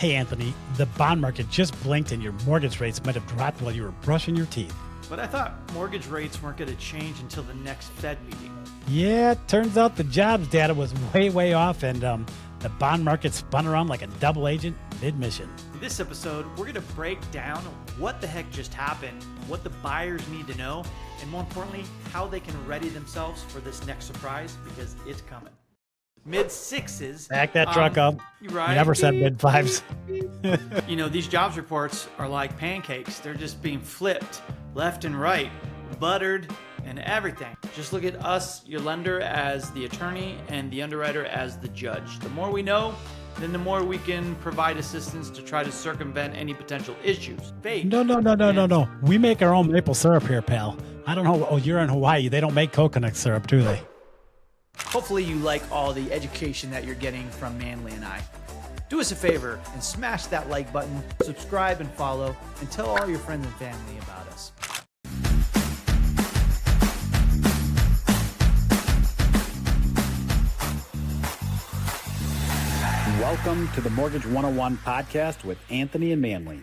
Hey, Anthony, the bond market just blinked and your mortgage rates might have dropped while you were brushing your teeth. But I thought mortgage rates weren't going to change until the next Fed meeting. Yeah, it turns out the jobs data was way off and the bond market spun around like a double agent mid-mission. In this episode, we're going to break down what the heck just happened, what the buyers need to know, and more importantly, how they can ready themselves for this next surprise because it's coming. Mid-sixes. Back that truck up. Right. Never said mid-fives. You know, these jobs reports are like pancakes. They're just being flipped left and right, buttered, and everything. Just look at us, your lender, as the attorney and the underwriter as the judge. The more we know, then the more we can provide assistance to try to circumvent any potential issues. No. We make our own maple syrup here, pal. I don't know. Oh, you're in Hawaii. They don't make coconut syrup, do they? Hopefully you like all the education that you're getting from Manley and I. Do us a favor and smash that like button, subscribe and follow, and tell all your friends and family about us. Welcome to the Mortgage 101 podcast with Anthony and Manley.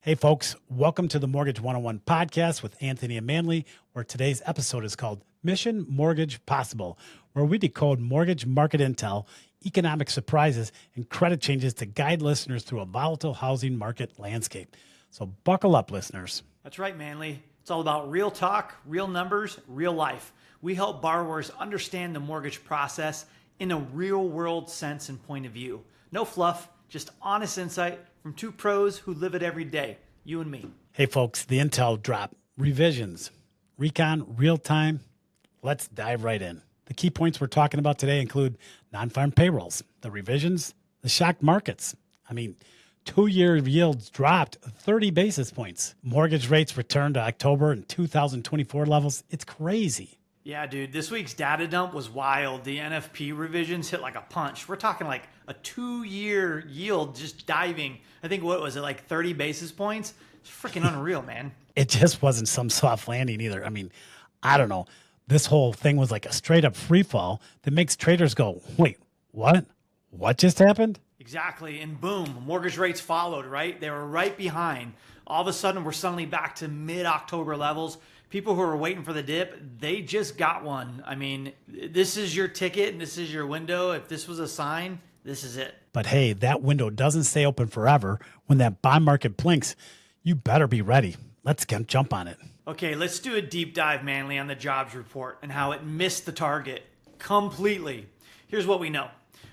Hey, folks. Welcome to the Mortgage 101 podcast with Anthony and Manley, where today's episode is called Mission Mortgage Possible, where we decode mortgage market intel, economic surprises, and credit changes to guide listeners through a volatile housing market landscape. So buckle up, listeners. That's right, Manley. It's all about real talk, real numbers, real life. We help borrowers understand the mortgage process in a real-world sense and point of view. No fluff, just honest insight from two pros who live it every day, you and me. Hey, folks, the intel drop, revisions, recon, real time. Let's dive right in. The key points we're talking about today include non-farm payrolls, the revisions, the shocked markets. I mean, 2-year yields dropped 30 basis points. Mortgage rates returned to October and 2024 levels. It's crazy. Yeah, dude, this week's data dump was wild. The NFP revisions hit like a punch. We're talking like a 2-year yield just diving. I think, what was it, like 30 basis points? It's freaking unreal, man. It just wasn't some soft landing either. I mean, I don't know. This whole thing was like a straight up free fall that makes traders go, wait, what? What just happened? Exactly. And boom, mortgage rates followed, right? They were right behind. All of a sudden, we're suddenly back to mid-October levels. People who are waiting for the dip, they just got one. I mean, this is your ticket and this is your window. If this was a sign, this is it. But hey, that window doesn't stay open forever. When that bond market blinks, you better be ready. Let's jump on it. Okay, let's do a deep dive, Manley, on the jobs report and how it missed the target completely. Here's what we know.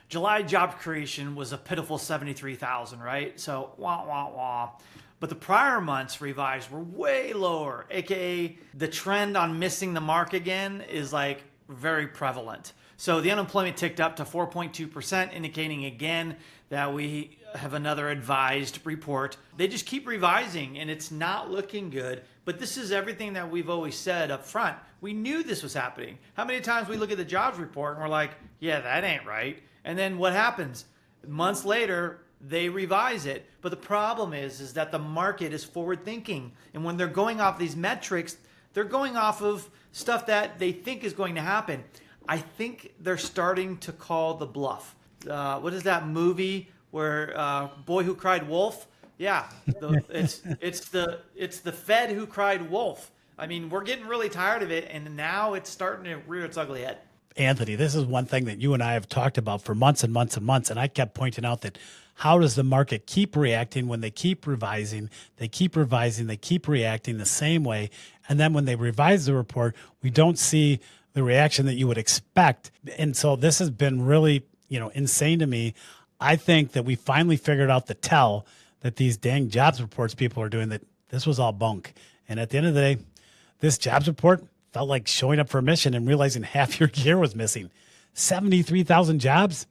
July job creation was a pitiful 73,000, right? So, wah. But the prior months revised were way lower, aka the trend on missing the mark again is like very prevalent. So the unemployment ticked up to 4.2%, indicating again that we have another advised report. They just keep revising and it's not looking good. But this is everything that we've always said up front. We knew this was happening. How many times we look at the jobs report and we're like, yeah, that ain't right. And then what happens? Months later, they revise it. But the problem is that the market is forward thinking. And when they're going off these metrics, they're going off of stuff that they think is going to happen. I think they're starting to call the bluff. What is that movie where Boy Who Cried Wolf? Yeah, it's the Fed who cried wolf. I mean, we're getting really tired of it, and now it's starting to rear its ugly head. Anthony, this is one thing that you and I have talked about for months and months and months, and I kept pointing out that how does the market keep reacting when they keep revising, they keep reacting the same way, and then when they revise the report, we don't see the reaction that you would expect. And so this has been really, insane to me. I think that we finally figured out the tell that these dang jobs reports people are doing, that this was all bunk. And at the end of the day, this jobs report felt like showing up for a mission and realizing half your gear was missing. 73,000 jobs?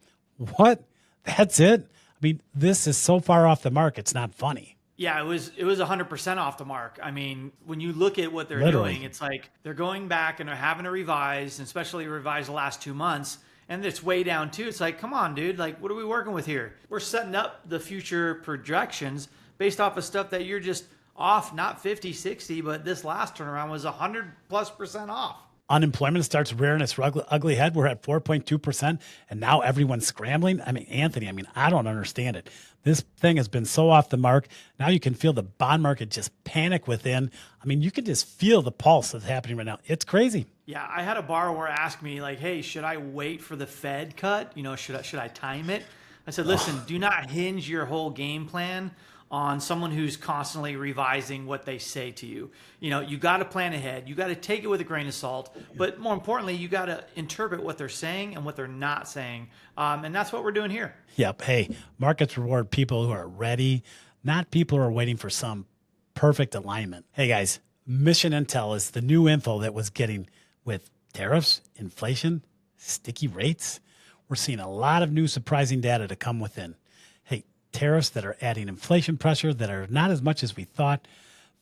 What? That's it? I mean, this is so far off the mark, it's not funny. Yeah, it was 100% off the mark. I mean, when you look at what they're Literally doing, it's like they're going back and they're having to revise, and especially revise the last 2 months. And it's way down too. It's like, come on, dude. Like, what are we working with here? We're setting up the future projections based off of stuff that you're just off, not 50, 60, but this last turnaround was 100+% off. Unemployment starts rearing its ugly head. We're at 4.2%, and now everyone's scrambling. I mean, Anthony, I don't understand it. This thing has been so off the mark. Now you can feel the bond market just panic within. I mean, you can just feel the pulse that's happening right now. It's crazy. Yeah, I had a borrower ask me like, "Hey, should I wait for the Fed cut? Should I time it?" I said, "Listen, do not hinge your whole game plan on someone who's constantly revising what they say to you. You got to plan ahead. You got to take it with a grain of salt. But more importantly, you got to interpret what they're saying and what they're not saying. And that's what we're doing here." Yep. Hey, markets reward people who are ready, not people who are waiting for some perfect alignment. Hey, guys, mission intel is the new info that was getting with tariffs, inflation, sticky rates. We're seeing a lot of new surprising data to come within. Hey, tariffs that are adding inflation pressure that are not as much as we thought.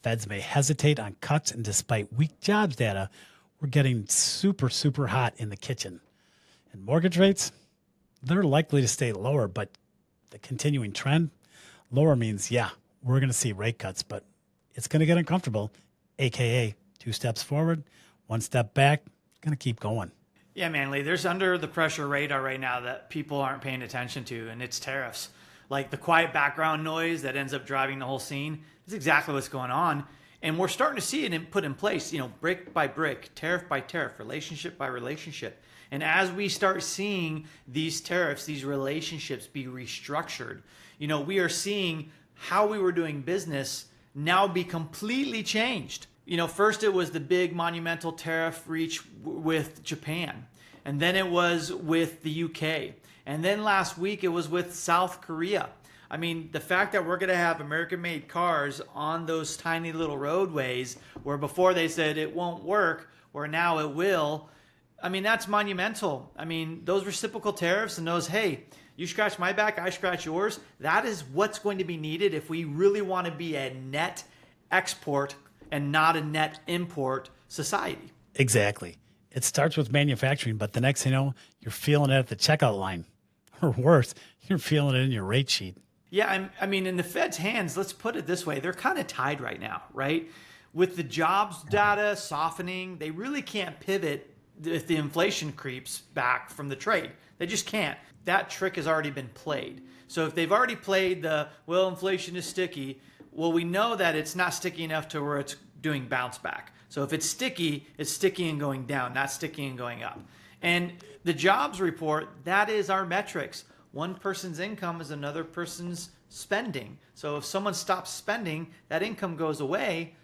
Feds may hesitate on cuts, and despite weak jobs data, we're getting super, super hot in the kitchen. And mortgage rates, they're likely to stay lower, but the continuing trend, lower means, yeah, we're going to see rate cuts, but it's going to get uncomfortable, AKA 2 steps forward, 1 step back, going to keep going. Yeah, Manley, there's under the pressure radar right now that people aren't paying attention to, and it's tariffs. Like the quiet background noise that ends up driving the whole scene. That's exactly what's going on. And we're starting to see it put in place, brick by brick, tariff by tariff, relationship by relationship. And as we start seeing these tariffs, these relationships be restructured, we are seeing how we were doing business now be completely changed. First it was the big monumental tariff reach with Japan, and then it was with the UK, and then last week it was with South Korea. I mean, the fact that we're going to have American-made cars on those tiny little roadways where before they said it won't work, where now it will, that's monumental. Those reciprocal tariffs and those, hey, you scratch my back, I scratch yours, that is what's going to be needed if we really want to be a net export and not a net import society. Exactly. It starts with manufacturing, but the next thing you know, you're feeling it at the checkout line. Or worse, you're feeling it in your rate sheet. Yeah, in the Fed's hands, let's put it this way, they're kind of tied right now, right? With the jobs data softening, they really can't pivot if the inflation creeps back from the trade. They just can't. That trick has already been played. So if they've already played inflation is sticky, well, we know that it's not sticky enough to where it's doing bounce back. So if it's sticky and going down, not sticky and going up. And the jobs report, that is our metrics. One person's income is another person's spending. So if someone stops spending, that income goes away.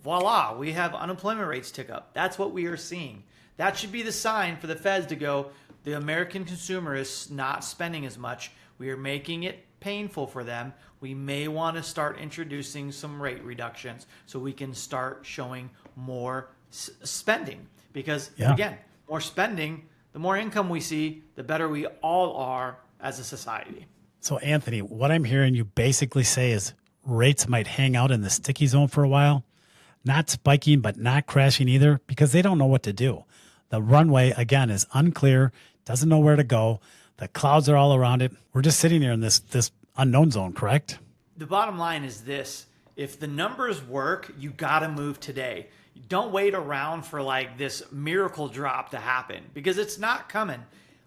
Voila, we have unemployment rates tick up. That's what we are seeing. That should be the sign for the Feds to go, the American consumer is not spending as much. We are making it painful for them. We may want to start introducing some rate reductions so we can start showing more spending. Because again, more spending, the more income we see, the better we all are as a society. So Anthony, what I'm hearing you basically say is rates might hang out in the sticky zone for a while, not spiking, but not crashing either, because they don't know what to do. The runway, again, is unclear, doesn't know where to go. The clouds are all around it. We're just sitting here in this unknown zone, correct? The bottom line is this. If the numbers work, you got to move today. Don't wait around for this miracle drop to happen because it's not coming.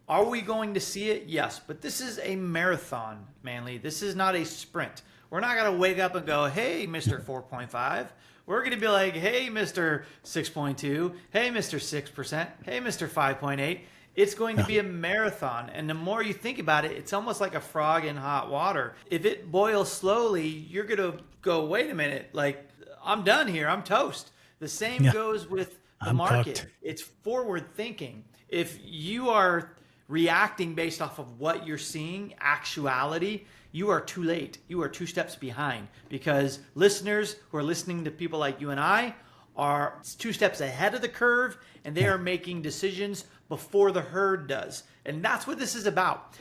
Are we going to see it? Yes, but this is a marathon, Manley. This is not a sprint. We're not going to wake up and go, hey, Mr. 4.5. We're going to be like, hey, Mr. 6.2. Hey, Mr. 6%. Hey, Mr. 5.8. It's going to be a marathon. And the more you think about it, it's almost like a frog in hot water. If it boils slowly, you're going to go, wait a minute, I'm done here. I'm toast. The same goes with the market. Cooked. It's forward thinking. If you are reacting based off of what you're seeing, actuality, you are too late. You are 2 steps behind because listeners who are listening to people like you and I are 2 steps ahead of the curve and they are making decisions before the herd does. And that's what this is about.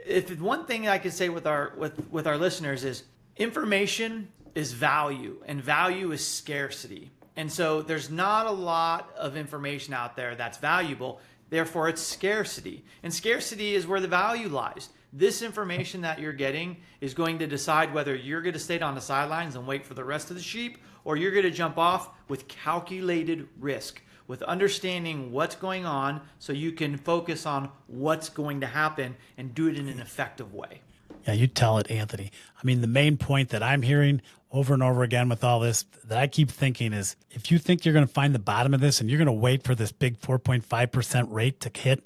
If one thing I could say with our listeners is information is value and value is scarcity. And so there's not a lot of information out there that's valuable. Therefore, it's scarcity. And scarcity is where the value lies. This information that you're getting is going to decide whether you're going to stay on the sidelines and wait for the rest of the sheep, or you're going to jump off with calculated risk, with understanding what's going on so you can focus on what's going to happen and do it in an effective way. Yeah, you tell it, Anthony. I mean, the main point that I'm hearing over and over again with all this that I keep thinking is, if you think you're going to find the bottom of this and you're going to wait for this big 4.5% rate to hit,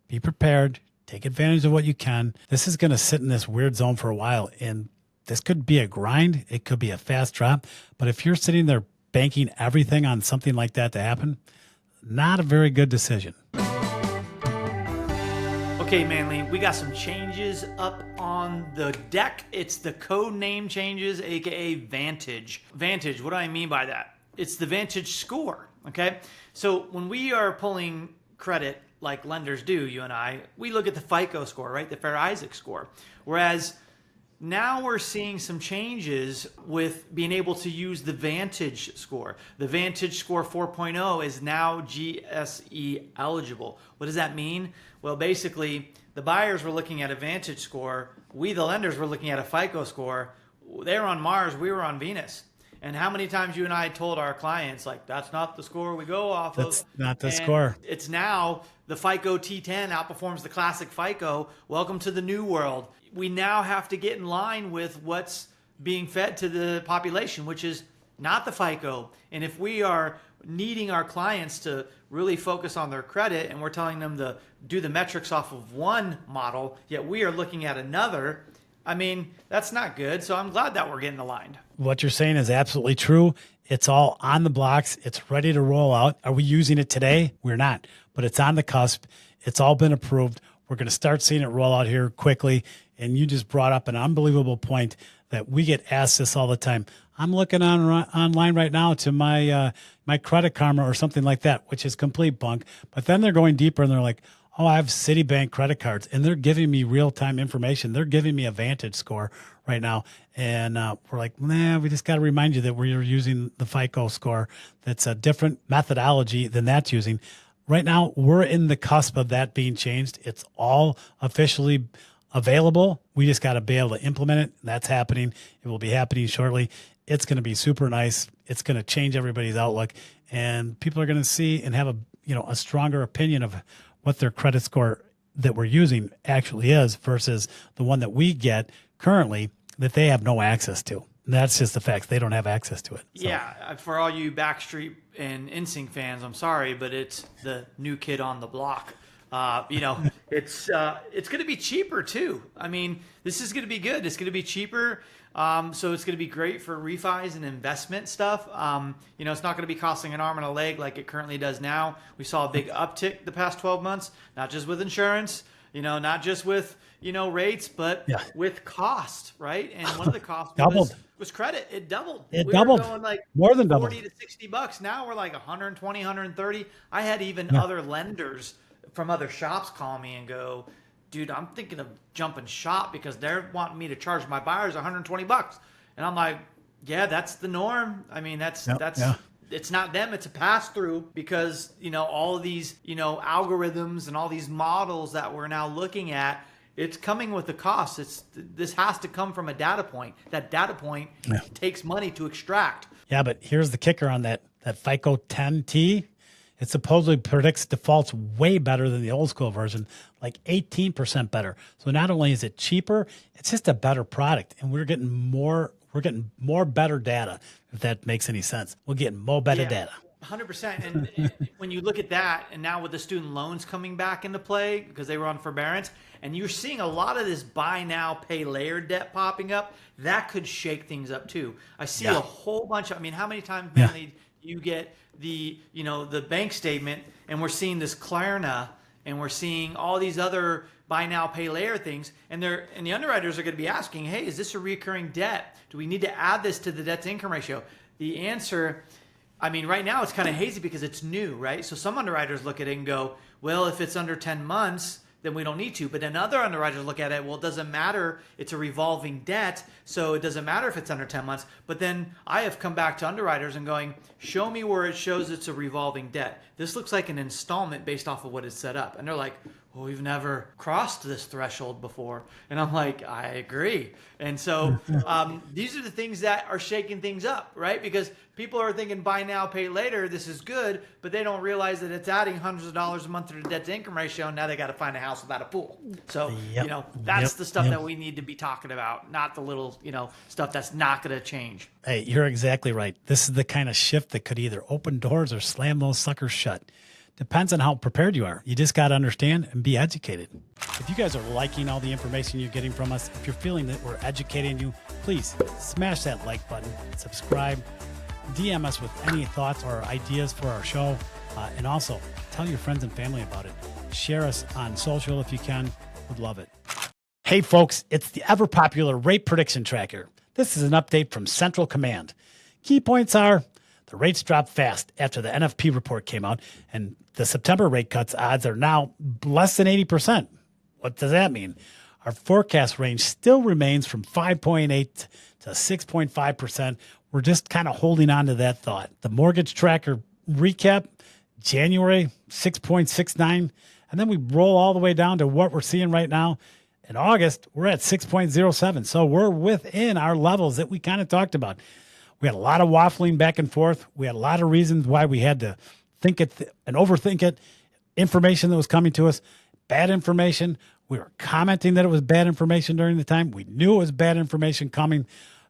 be prepared. Take advantage of what you can. This is going to sit in this weird zone for a while, and this could be a grind. It could be a fast drop. But if you're sitting there banking everything on something like that to happen, not a very good decision. Okay, Manley, we got some changes up on the deck. It's the code name changes, aka Vantage. Vantage, what do I mean by that? It's the Vantage score, okay? So when we are pulling credit, like lenders do, you and I, we look at the FICO score, right? The Fair Isaac score. Whereas now we're seeing some changes with being able to use the Vantage score. The Vantage score 4.0 is now GSE eligible. What does that mean? Well, basically, the buyers were looking at a Vantage score. We, the lenders, were looking at a FICO score. They were on Mars. We were on Venus. And how many times you and I told our clients, like, that's not the score we go off of. That's not the And score. It's now the FICO T10 outperforms the classic FICO. Welcome to the new world. We now have to get in line with what's being fed to the population, which is not the FICO. And if we are needing our clients to really focus on their credit and we're telling them to do the metrics off of one model, yet we are looking at another, I mean, that's not good. So I'm glad that we're getting aligned. What you're saying is absolutely true. It's all on the blocks. It's ready to roll out. Are we using it today? We're not, but it's on the cusp. It's all been approved. We're going to start seeing it roll out here quickly. And you just brought up an unbelievable point that we get asked this all the time. I'm looking online right now to my my Credit Karma or something like that, which is complete bunk. But then they're going deeper and they're like, oh, I have Citibank credit cards, and they're giving me real-time information. They're giving me a Vantage score right now. And we're like, nah, we just got to remind you that we're using the FICO score. That's a different methodology than that's using. Right now, we're in the cusp of that being changed. It's all officially available. We just got to be able to implement it. That's happening. It will be happening shortly. It's going to be super nice. It's going to change everybody's outlook, and people are going to see and have a stronger opinion of what their credit score that we're using actually is versus the one that we get currently that they have no access to. And that's just the fact. They don't have access to it. So. Yeah, for all you Backstreet and NSYNC fans, I'm sorry, but it's the new kid on the block. It's going to be cheaper too. I mean, this is going to be good. It's going to be cheaper. So it's going to be great for refis and investment stuff. It's not going to be costing an arm and a leg like it currently does now. We saw a big uptick the past 12 months, not just with insurance, not just with, rates, but with cost, right? And one of the costs was credit. It doubled. We doubled. were going like more than doubled. $40 to $60. Now we're like 120, 130. I had even other lenders from other shops call me and go, dude, I'm thinking of jumping shop because they're wanting me to charge my buyers $120. And I'm like, yeah, that's the norm. I mean, it's not them. It's a pass through because, all of these, algorithms and all these models that we're now looking at, it's coming with a cost. This has to come from a data point. That data point takes money to extract. Yeah, but here's the kicker on that FICO 10T. It supposedly predicts defaults way better than the old school version, like 18% better. So not only is it cheaper, it's just a better product, and we're getting more better data. If that makes any sense, we're getting more better data. 100%. And when you look at that, and now with the student loans coming back into play because they were on forbearance, and you're seeing a lot of this buy now, pay later debt popping up, that could shake things up too. I see a whole bunch of, how many times, Manley, you get the bank statement, and we're seeing this Klarna, and we're seeing all these other buy now, pay later things, and the underwriters are going to be asking, hey, is this a recurring debt? Do we need to add this to the debt to income ratio? The answer, right now it's kind of hazy because it's new, right? So some underwriters look at it and go, well, if it's under 10 months, then we don't need to. But then other underwriters look at it, well, it doesn't matter. It's a revolving debt, so it doesn't matter if it's under 10 months. But then I have come back to underwriters and going, show me where it shows it's a revolving debt. This looks like an installment based off of what is set up. And they're like, well, we've never crossed this threshold before. And I'm like, I agree. And so these are the things that are shaking things up, right? Because people are thinking buy now, pay later. This is good, but they don't realize that it's adding hundreds of dollars a month to the debt to income ratio. And now they got to find a house without a pool. So, that's the stuff that we need to be talking about, not the little, stuff that's not going to change. Hey, you're exactly right. This is the kind of shift that could either open doors or slam those suckers shut. Depends on how prepared you are. You just got to understand and be educated. If you guys are liking all the information you're getting from us, if you're feeling that we're educating you, please smash that like button, subscribe, DM us with any thoughts or ideas for our show, and also tell your friends and family about it. Share us on social if you can. Would love it. Hey folks, it's the ever popular rate prediction tracker. This is an update from Central Command. Key points are the rates dropped fast after the NFP report came out, and the September rate cuts odds are now less than 80%. What does that mean? Our forecast range still remains from 5.8 to 6.5%. We're just kind of holding on to that thought. The mortgage tracker recap, January 6.69, and then we roll all the way down to what we're seeing right now. In August, we're at 6.07. So we're within our levels that we kind of talked about. We had a lot of waffling back and forth. We had a lot of reasons why we had to think it and overthink it. Information that was coming to us, bad information. We were commenting that it was bad information during the time. We knew it was bad information coming,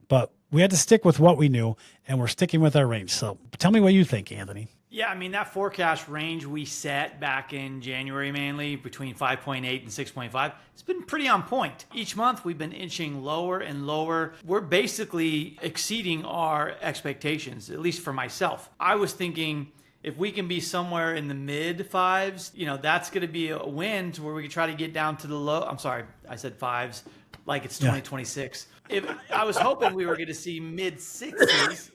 but we had to stick with what we knew, and we're sticking with our range. So tell me what you think, Anthony. Yeah, I mean, that forecast range we set back in January, mainly between 5.8 and 6.5, it's been pretty on point. Each month we've been inching lower and lower. We're basically exceeding our expectations, at least for myself. I was thinking if we can be somewhere in the mid fives, that's going to be a win to where we can try to get down to the low. I'm sorry, I said fives like it's 2026. If I was hoping we were going to see mid sixes.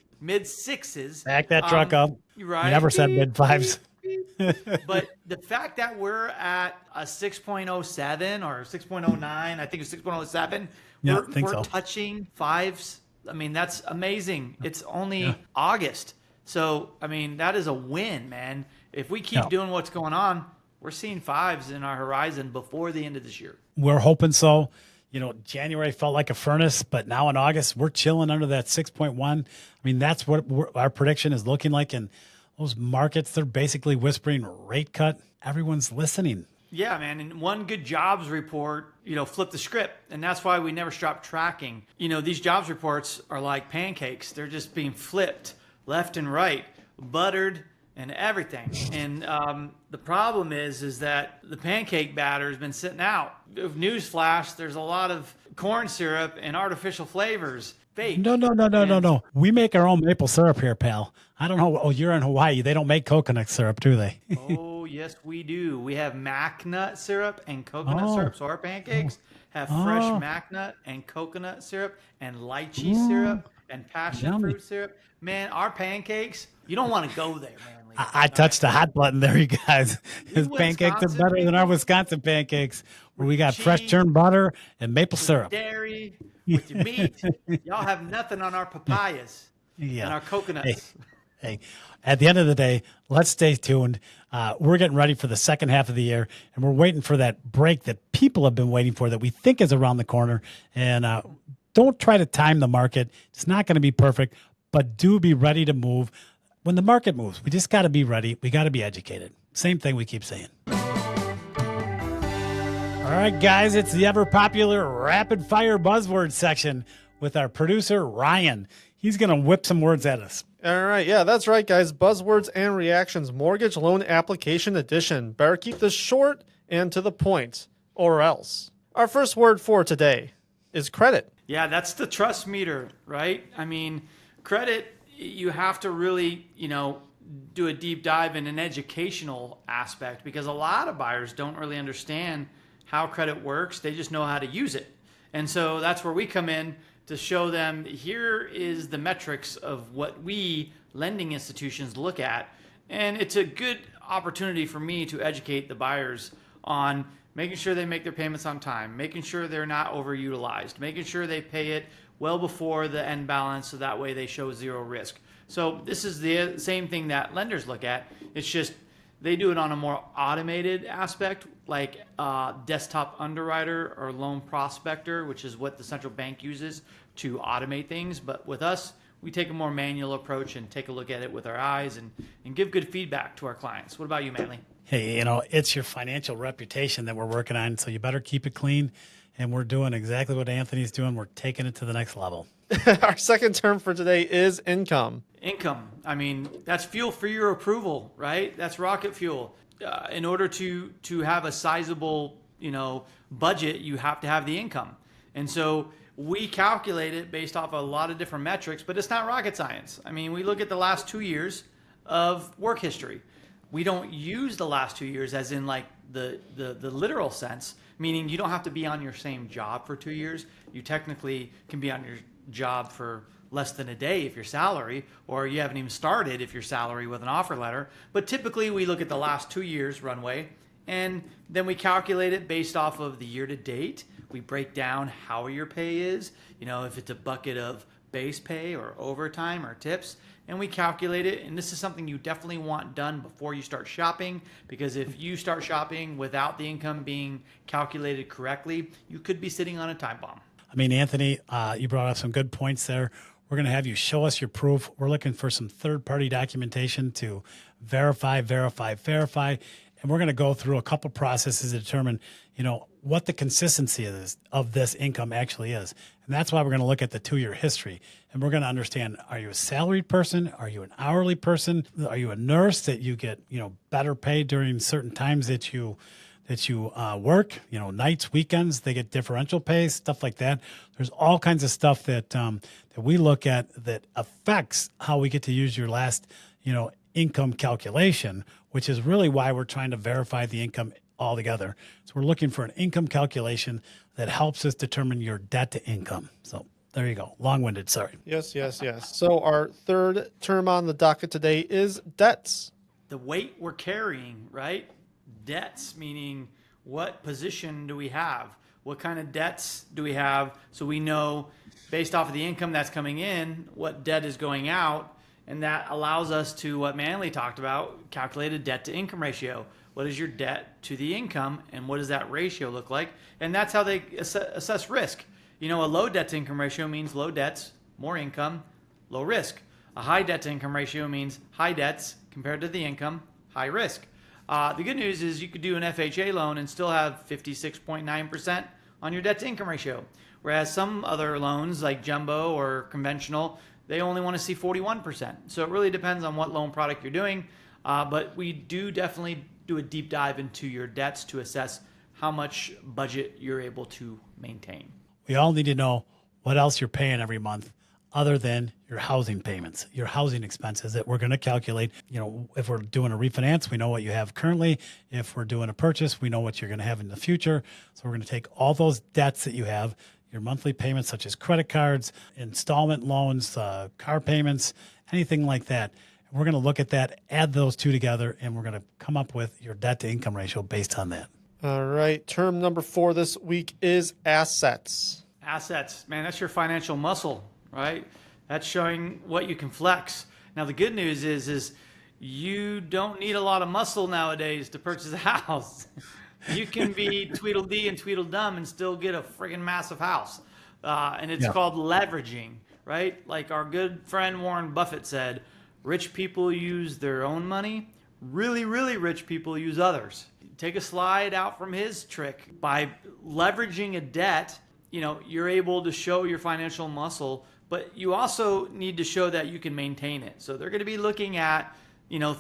Back that truck up. Right. You never said mid fives. But the fact that we're at a 6.07 or 6.09, I think it's 6.07, we're touching fives. I mean, that's amazing. It's only August. So, I mean, that is a win, man. If we keep doing what's going on, we're seeing fives in our horizon before the end of this year. We're hoping so. January felt like a furnace, but now in August, we're chilling under that 6.1. I mean, that's what our prediction is looking like. And those markets, they're basically whispering rate cut. Everyone's listening. Yeah, man. And one good jobs report, flipped the script. And that's why we never stop tracking. These jobs reports are like pancakes. They're just being flipped left and right, buttered and everything. And the problem is that the pancake batter has been sitting out. Newsflash, there's a lot of corn syrup and artificial flavors. Fake. No. We make our own maple syrup here, pal. I don't know. Oh, you're in Hawaii. They don't make coconut syrup, do they? Oh, yes, we do. We have mac nut syrup and coconut syrup. So our pancakes have fresh mac nut and coconut syrup and lychee syrup and passion fruit syrup. Man, our pancakes, you don't want to go there, man. I touched the hot button there, you guys. His pancakes are better than our Wisconsin pancakes, where we got fresh churned butter and maple syrup. Dairy, with your meat. Y'all have nothing on our papayas and our coconuts. Hey, at the end of the day, let's stay tuned. We're getting ready for the second half of the year, and we're waiting for that break that people have been waiting for that we think is around the corner. And don't try to time the market. It's not going to be perfect, but do be ready to move. When the market moves, we just got to be ready. We got to be educated. Same thing we keep saying. All right, guys, it's the ever popular rapid fire buzzword section with our producer, Ryan. He's going to whip some words at us. All right. Yeah, that's right, guys. Buzzwords and reactions. Mortgage loan application edition. Better keep this short and to the point, or else. Our first word for today is credit. Yeah, that's the trust meter, right? I mean, credit, you have to really, do a deep dive in an educational aspect because a lot of buyers don't really understand how credit works. They just know how to use it. And so that's where we come in to show them here is the metrics of what we lending institutions look at. And it's a good opportunity for me to educate the buyers on making sure they make their payments on time, making sure they're not overutilized, making sure they pay it well before the end balance so that way they show zero risk. So this is the same thing that lenders look at. It's just They do it on a more automated aspect, like desktop underwriter or loan prospector, which is what the central bank uses to automate things. But with us, we take a more manual approach and take a look at it with our eyes and give good feedback to our clients. What about you, Manley? Hey, it's your financial reputation that we're working on, so you better keep it clean. And we're doing exactly what Anthony's doing. We're taking it to the next level. Our second term for today is income. Income. I mean, that's fuel for your approval, right? That's rocket fuel. In order to have a sizable, budget, you have to have the income. And so we calculate it based off a lot of different metrics, but it's not rocket science. I mean, we look at the last 2 years of work history. We don't use the last 2 years as in like the literal sense, meaning you don't have to be on your same job for 2 years. You technically can be on your job for less than a day if you're salary, or you haven't even started if you're salary with an offer letter. But typically we look at the last 2 years runway, and then we calculate it based off of the year to date. We break down how your pay is, if it's a bucket of base pay or overtime or tips, and we calculate it. And this is something you definitely want done before you start shopping, because if you start shopping without the income being calculated correctly, you could be sitting on a time bomb. I mean, Anthony, you brought up some good points there. We're going to have you show us your proof. We're looking for some third-party documentation to verify. And we're going to go through a couple processes to determine, what the consistency of this income actually is. And that's why we're going to look at the 2-year history. And we're going to understand, are you a salaried person? Are you an hourly person? Are you a nurse that you get, better pay during certain times that you work, nights, weekends, they get differential pay, stuff like that. There's all kinds of stuff that we look at that affects how we get to use your last, income calculation, which is really why we're trying to verify the income altogether. So we're looking for an income calculation that helps us determine your debt to income. So there you go. Long-winded, sorry. Yes. So our third term on the docket today is debts. The weight we're carrying, right? Debts, meaning what position do we have? What kind of debts do we have? So we know based off of the income that's coming in, what debt is going out. And that allows us to, what Manley talked about, calculate a debt to income ratio. What is your debt to the income, and what does that ratio look like? And that's how they assess risk. A low debt to income ratio means low debts, more income, low risk. A high debt to income ratio means high debts compared to the income, high risk. The good news is you could do an FHA loan and still have 56.9% on your debt to income ratio. Whereas some other loans like jumbo or conventional, they only want to see 41%. So it really depends on what loan product you're doing. But we do definitely do a deep dive into your debts to assess how much budget you're able to maintain. We all need to know what else you're paying every month other than your housing payments, your housing expenses that we're going to calculate. If we're doing a refinance, we know what you have currently. If we're doing a purchase, we know what you're going to have in the future. So we're going to take all those debts that you have, your monthly payments such as credit cards, installment loans, car payments, anything like that. We're going to look at that, add those two together, and we're going to come up with your debt to income ratio based on that. All right. Term number 4 this week is assets. Assets, man, that's your financial muscle, right? That's showing what you can flex. Now, the good news is you don't need a lot of muscle nowadays to purchase a house. You can be Tweedledee and Tweedledum and still get a friggin' massive house. And it's called leveraging, right? Like our good friend Warren Buffett said, rich people use their own money. Really, really rich people use others. Take a slide out from his trick. By leveraging a debt, you're able to show your financial muscle, but you also need to show that you can maintain it. So they're going to be looking at,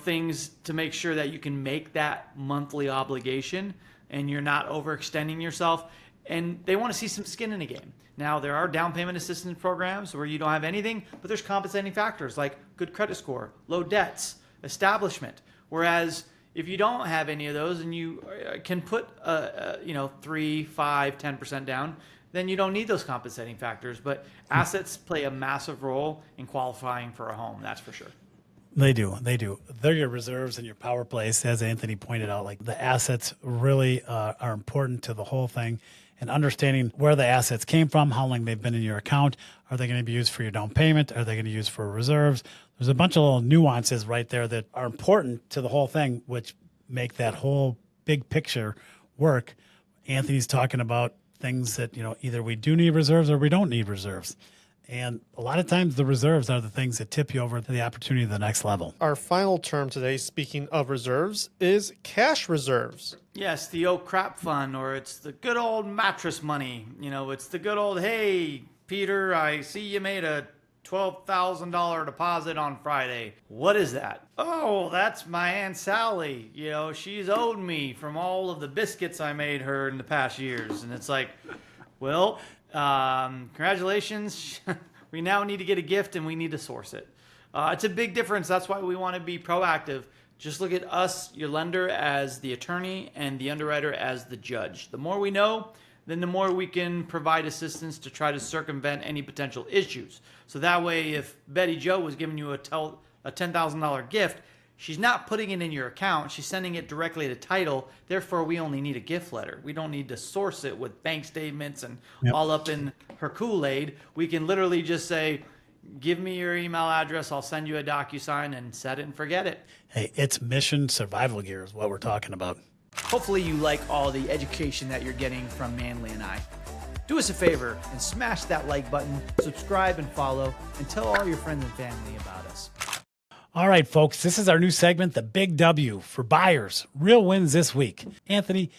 things to make sure that you can make that monthly obligation and you're not overextending yourself. And they want to see some skin in the game. Now, there are down payment assistance programs where you don't have anything, but there's compensating factors like good credit score, low debts, establishment. Whereas if you don't have any of those and you can put 3, 5, 10% down, then you don't need those compensating factors. But assets play a massive role in qualifying for a home, that's for sure. They do. They're your reserves and your power plays, as Anthony pointed out. Like the assets really are important to the whole thing. And understanding where the assets came from, how long they've been in your account. Are they going to be used for your down payment? Are they going to be used for reserves? There's a bunch of little nuances right there that are important to the whole thing, which make that whole big picture work, Anthony's talking about things that, either we do need reserves or we don't need reserves. And a lot of times the reserves are the things that tip you over to the opportunity to the next level. Our final term today, speaking of reserves, is cash reserves. Yes, the old crap fund, or it's the good old mattress money. It's the good old, hey, Peter, I see you made a $12,000 deposit on Friday. What is that? Oh, that's my Aunt Sally. She's owed me from all of the biscuits I made her in the past years. And it's like, well, congratulations. We now need to get a gift and we need to source it. It's a big difference. That's why we want to be proactive. Just look at us, your lender, as the attorney and the underwriter as the judge. The more we know, then the more we can provide assistance to try to circumvent any potential issues. So that way, if Betty Joe was giving you a $10,000 gift, she's not putting it in your account. She's sending it directly to title. Therefore, we only need a gift letter. We don't need to source it with bank statements and all up in her Kool-Aid. We can literally just say, give me your email address. I'll send you a DocuSign and set it and forget it. Hey, it's mission survival gear is what we're talking about. Hopefully you like all the education that you're getting from Manley and I. Do us a favor and smash that like button, subscribe and follow, and tell all your friends and family about us. All right, folks, this is our new segment, the Big W for buyers. Real wins this week. Anthony,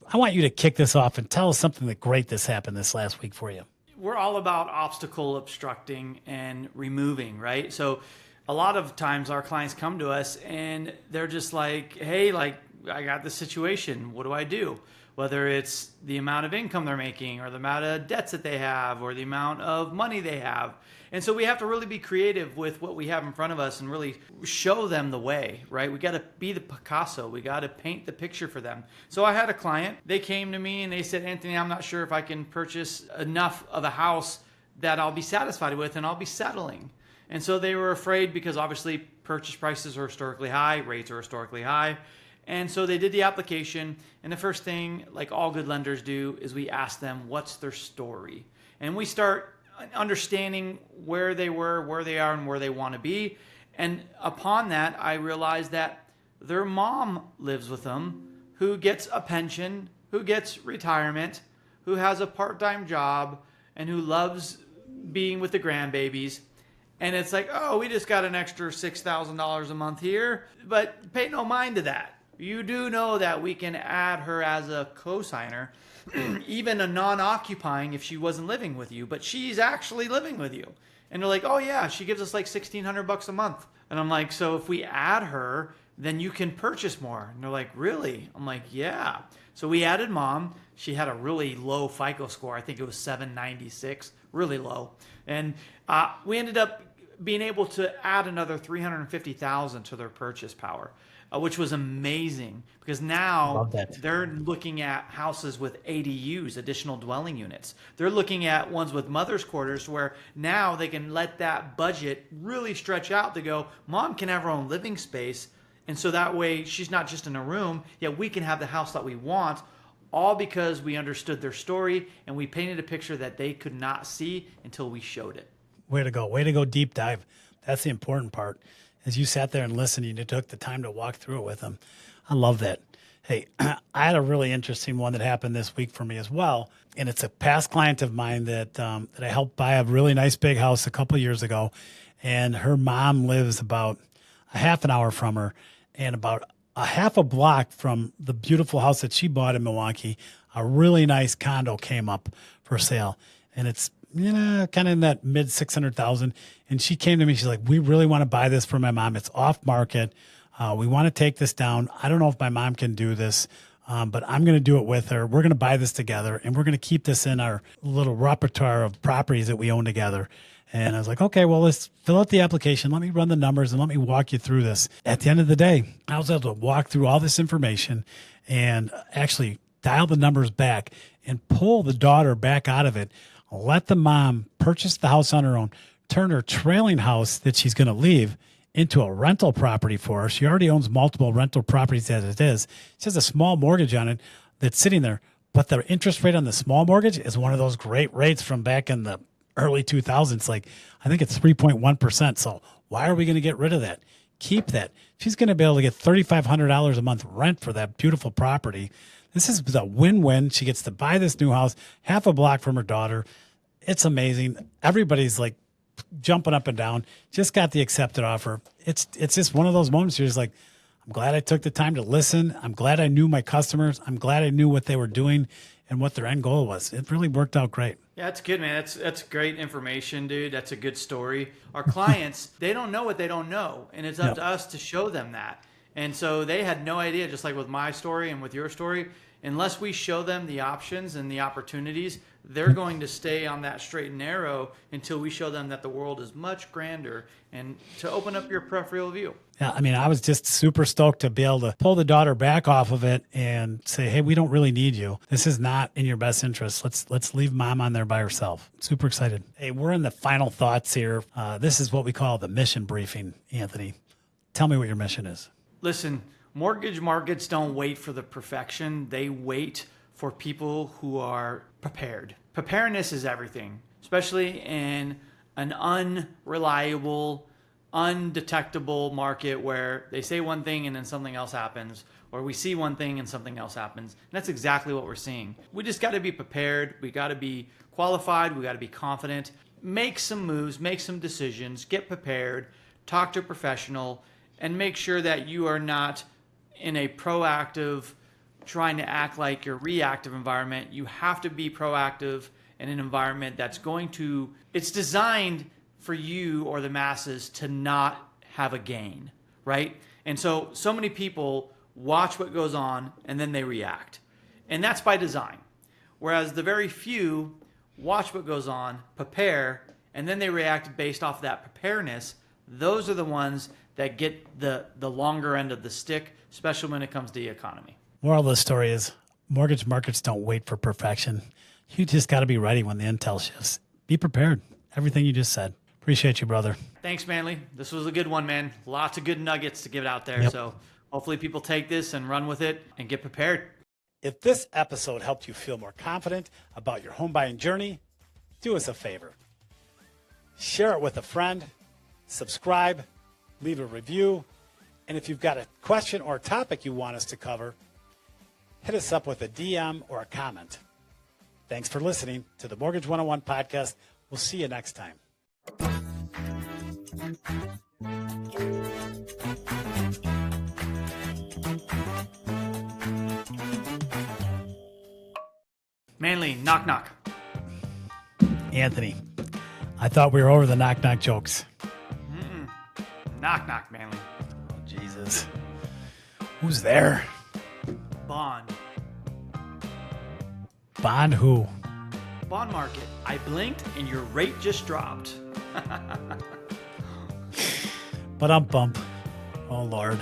I want you to kick this off and tell us something that great this happened this last week for you. We're all about obstacle obstructing and removing, right? So a lot of times our clients come to us and they're just like, hey, I got this situation. What do I do? Whether it's the amount of income they're making or the amount of debts that they have or the amount of money they have. And so we have to really be creative with what we have in front of us and really show them the way, right? We got to be the Picasso. We got to paint the picture for them. So I had a client, they came to me and they said, Anthony, I'm not sure if I can purchase enough of a house that I'll be satisfied with and I'll be settling. And so they were afraid because obviously purchase prices are historically high, rates are historically high. And so they did the application, and the first thing, like all good lenders do, is we ask them, what's their story? And we start understanding where they were, where they are, and where they want to be. And upon that, I realized that their mom lives with them, who gets a pension, who gets retirement, who has a part-time job, and who loves being with the grandbabies. And it's like, oh, we just got an extra $6,000 a month here, but pay no mind to that. You do know that we can add her as a co-signer, even a non-occupying if she wasn't living with you, but she's actually living with you. And they're like, oh yeah, she gives us like $1,600 a month. And I'm like, so if we add her, then you can purchase more. And they're like, really? I'm like, yeah. So we added mom. She had a really low FICO score. I think it was 796, really low. And we ended up being able to add another $350,000 to their purchase power. Which was amazing because now they're looking at houses with ADUs, additional dwelling units. They're looking at ones with mother's quarters where now they can let that budget really stretch out to go, mom can have her own living space. And so that way she's not just in a room, yet we can have the house that we want, all because we understood their story and we painted a picture that they could not see until we showed it. Way to go deep dive. That's the important part. As you sat there and listened, you took the time to walk through it with them. I love that. Hey, I had a really interesting one that happened this week for me as well. And it's a past client of mine that I helped buy a really nice big house a couple of years ago. And her mom lives about a half an hour from her and about a half a block from the beautiful house that she bought in Milwaukee. A really nice condo came up for sale. And it's kind of in that mid 600,000. And she came to me. She's like, we really want to buy this for my mom. It's off market. We want to take this down. I don't know if my mom can do this, but I'm going to do it with her. We're going to buy this together and we're going to keep this in our little repertoire of properties that we own together. And I was like, okay, well, let's fill out the application. Let me run the numbers and let me walk you through this. At the end of the day, I was able to walk through all this information and actually dial the numbers back and pull the daughter back out of it. Let the mom purchase the house on her own, turn her trailing house that she's going to leave into a rental property for her. She already owns multiple rental properties as it is. She has a small mortgage on it that's sitting there, but the interest rate on the small mortgage is one of those great rates from back in the early 2000s. Like, I think it's 3.1%. So why are we going to get rid of that? keep that. She's going to be able to get $3,500 a month rent for that beautiful property. This is a win-win. She gets to buy this new house, half a block from her daughter. It's amazing. Everybody's like jumping up and down. Just got the accepted offer. It's just one of those moments you're just like, I'm glad I took the time to listen. I'm glad I knew my customers. I'm glad I knew what they were doing and what their end goal was. It really worked out great. Yeah, that's good, man. That's great information, dude. That's a good story. Our clients, they don't know what they don't know, and it's up to us to show them that. And so they had no idea, just like with my story and with your story, unless we show them the options and the opportunities, they're going to stay on that straight and narrow until we show them that the world is much grander and to open up your peripheral view. Yeah, I mean, I was just super stoked to be able to pull the daughter back off of it and say, hey, we don't really need you. This is not in your best interest. Let's leave mom on there by herself. Super excited. Hey, we're in the final thoughts here. This is what we call the mission briefing, Anthony. Tell me what your mission is. Listen, mortgage markets don't wait for the perfection. They wait for people who are prepared. Preparedness is everything, especially in an unreliable, undetectable market where they say one thing and then something else happens, or we see one thing and something else happens. And that's exactly what we're seeing. We just got to be prepared. We got to be qualified. We got to be confident. Make some moves, make some decisions, get prepared, talk to a professional, and make sure that you are not in a proactive, trying to act like your reactive environment. You have to be proactive in an environment that's it's designed for you or the masses to not have a gain, right? And so many people watch what goes on and then they react. And that's by design. Whereas the very few watch what goes on, prepare, and then they react based off that preparedness. Those are the ones that get the longer end of the stick, especially when it comes to the economy. Moral of the story is mortgage markets don't wait for perfection. You just got to be ready when the intel shifts. Be prepared. Everything you just said. Appreciate you, brother. Thanks, Manley. This was a good one, man. Lots of good nuggets to give out there. Yep. So hopefully people take this and run with it and get prepared. If this episode helped you feel more confident about your home buying journey, do us a favor. Share it with a friend, subscribe, leave a review, and if you've got a question or a topic you want us to cover, hit us up with a DM or a comment. Thanks for listening to the Mortgage 101 podcast. We'll see you next time. Manley, knock, knock. Anthony, I thought we were over the knock-knock jokes. Knock, knock, Manley. Oh, Jesus. Who's there? Bond. Bond who? Bond market. I blinked and your rate just dropped. But I'm bump. Oh, Lord.